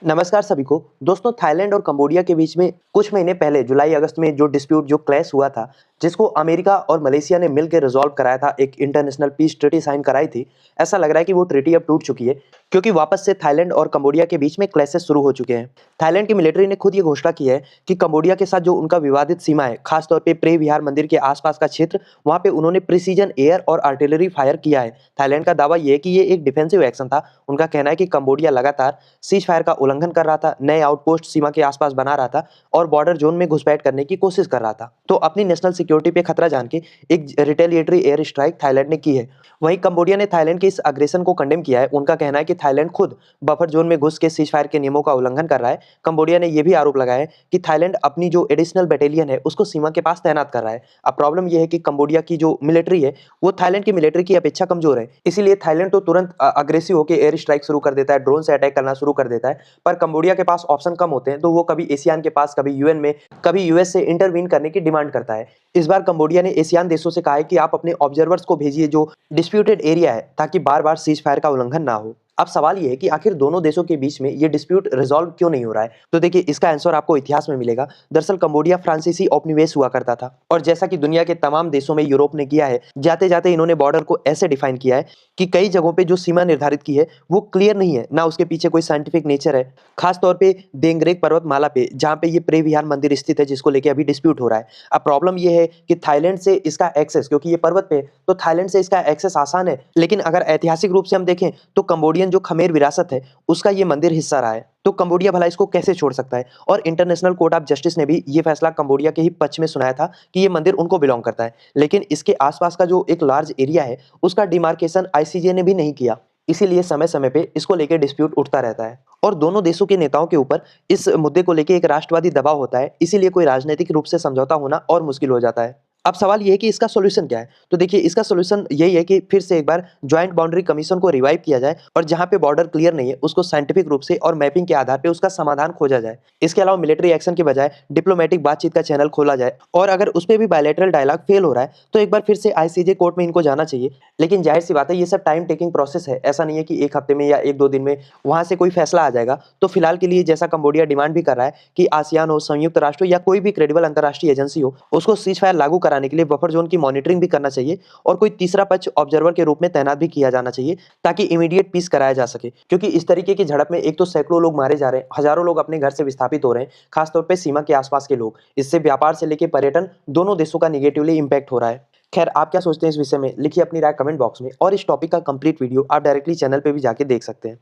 नमस्कार सभी को। दोस्तों, थाईलैंड और कंबोडिया के बीच में कुछ महीने पहले जुलाई अगस्त में जो क्लैश हुआ था, जिसको अमेरिका और मलेशिया ने मिलकर रिजॉल्व कराया था, एक इंटरनेशनल पीस ट्रीटी साइन कराई थी। ऐसा लग रहा है कि वो ट्रीटी अब टूट चुकी है, क्योंकि वापस से थाईलैंड और कंबोडिया के बीच में क्लैशेस शुरू हो चुके हैं। थाईलैंड की मिलिट्री ने खुद ये घोषणा की है कि कंबोडिया के साथ जो उनका विवादित सीमा है, खासतौर पे प्रे विहार मंदिर के आसपास का क्षेत्र, वहां पे उन्होंने प्रिसीजन एयर और आर्टिलरी फायर किया है। थाईलैंड का दावा यह है कि ये एक डिफेंसिव एक्शन था। उनका कहना है कि कंबोडिया लगातार सीज फायर का उल्लंघन कर रहा था, नए आउटपोस्ट सीमा के आसपास बना रहा था और बॉर्डर जोन में घुसपैठ करने की कोशिश कर रहा था। तो अपनी नेशनल सिक्योरिटी पे खतरा जान के एक रिटेलिएटरी एयर स्ट्राइक थाईलैंड ने की है। वहीं कंबोडिया ने थाईलैंड के इस अग्रेशन को कंडेम किया है। उनका कहना है कि थाईलैंड खुद बफर जोन में घुस के सीज फायर के नियमों का उल्लंघन कर रहा है। कंबोडिया ने यह भी आरोप लगाया है कि थाईलैंड अपनी जो एडिशनल बटालियन है उसको सीमा के पास तैनात कर रहा है। अब प्रॉब्लम यह है कि कंबोडिया की जो मिलिट्री है वो थाईलैंड की मिलिट्री की अपेक्षा कमजोर है, इसीलिए थाईलैंड तो तुरंत अग्रेसिव होकर एयर स्ट्राइक शुरू कर देता है, ड्रोन से अटैक करना शुरू कर देता है। पर कंबोडिया के पास ऑप्शन कम होते हैं, तो वो कभी एशियान के पास, कभी यूएन में, कभी यूएस से इंटरवीन करने की डिमांड करता है। इस बार कंबोडिया ने एशियान देशों से कहा है कि आप अपने ऑब्जर्वर्स को भेजिए जो डिस्प्यूटेड एरिया है, ताकि बार बार सीज फायर का उल्लंघन ना हो। अब सवाल ये है कि आखिर दोनों देशों के बीच में ये डिस्प्यूट रिजॉल्व क्यों नहीं हो रहा है। तो देखिए, इसका आंसर आपको इतिहास में मिलेगा। दरअसल कंबोडिया फ्रांसीसी उपनिवेश हुआ करता था, और जैसा कि दुनिया के तमाम देशों में यूरोप ने किया है, जाते जाते इन्होंने बॉर्डर को ऐसे डिफाइन किया है कि कई जगहों पे जो सीमा निर्धारित की है वो क्लियर नहीं है, ना उसके पीछे कोई साइंटिफिक नेचर है। खास तौर पे देंगरेक पर्वतमाला पे, जहाँ पे ये प्रे विहार मंदिर स्थित है, जिसको लेके अभी डिस्प्यूट हो रहा है। अब प्रॉब्लम ये है कि थाईलैंड से इसका एक्सेस, क्योंकि ये पर्वत पे है, तो थाईलैंड से इसका एक्सेस आसान है। लेकिन अगर ऐतिहासिक रूप से हम देखें तो कंबोडियन जो खमेर विरासत है उसका ये मंदिर हिस्सा रहा है। तो कंबोडिया भला इसको कैसे छोड़ सकता है। और इंटरनेशनल कोर्ट ऑफ जस्टिस ने भी ये फैसला कंबोडिया के ही पक्ष में सुनाया था कि ये मंदिर उनको बिलोंग करता है। लेकिन इसके आसपास का जो एक लार्ज एरिया है उसका डिमार्केशन आईसीजे ने भी नहीं किया। इसीलिए समय समय पे इसको लेकर डिस्प्यूट उठता रहता है, और दोनों देशों के नेताओं के ऊपर इस मुद्दे को लेकर एक राष्ट्रवादी दबाव होता है। इसीलिए कोई राजनीतिक रूप से समझौता होना और मुश्किल हो जाता है। अब सवाल ये है कि इसका सॉल्यूशन क्या है। तो देखिए, इसका सॉल्यूशन यही है कि फिर से एक बार जॉइंट बाउंड्री कमीशन को रिवाइव किया जाए, और जहां पे बॉर्डर क्लियर नहीं है उसको साइंटिफिक रूप से और मैपिंग के आधार पे उसका समाधान खोजा जाए। इसके अलावा मिलिट्री एक्शन के बजाय डिप्लोमेटिक बातचीत का चैनल खोला जाए, और अगर उस पर भी बायलैटरल डायलॉग फेल हो रहा है तो एक बार फिर से आईसीजे कोर्ट में इनको जाना चाहिए। लेकिन जाहिर सी बात है, ये सब टाइम टेकिंग प्रोसेस है। ऐसा नहीं है कि एक हफ्ते में या एक दो दिन में वहां से कोई फैसला आ जाएगा। तो फिलहाल के लिए, जैसा कंबोडिया डिमांड भी कर रहा है कि आसियान हो, संयुक्त राष्ट्र हो, या कोई भी क्रेडिबल अंतर्राष्ट्रीय एजेंसी हो, उसको सीज फायर लागू कराने के लिए बफर जोन की मॉनिटरिंग भी करना चाहिए, और कोई तीसरा पक्ष ऑब्जर्वर के रूप में तैनात भी किया जाना चाहिए, ताकि इमीडिएट पीस कराया जा सके। क्योंकि इस तरीके की झड़प में एक तो सैकड़ों लोग मारे जा रहे हैं, हजारों लोग अपने घर से विस्थापित हो रहे हैं, खासतौर पर सीमा के आसपास के लोग। इससे व्यापार से लेकर पर्यटन, दोनों देशों का निगेटिवली इंपैक्ट हो रहा है। खैर, आप क्या सोचते हैं इस विषय में, लिखिए अपनी राय कमेंट बॉक्स में, और इस टॉपिक का कंप्लीट वीडियो आप डायरेक्टली चैनल पे भी जाके देख सकते हैं।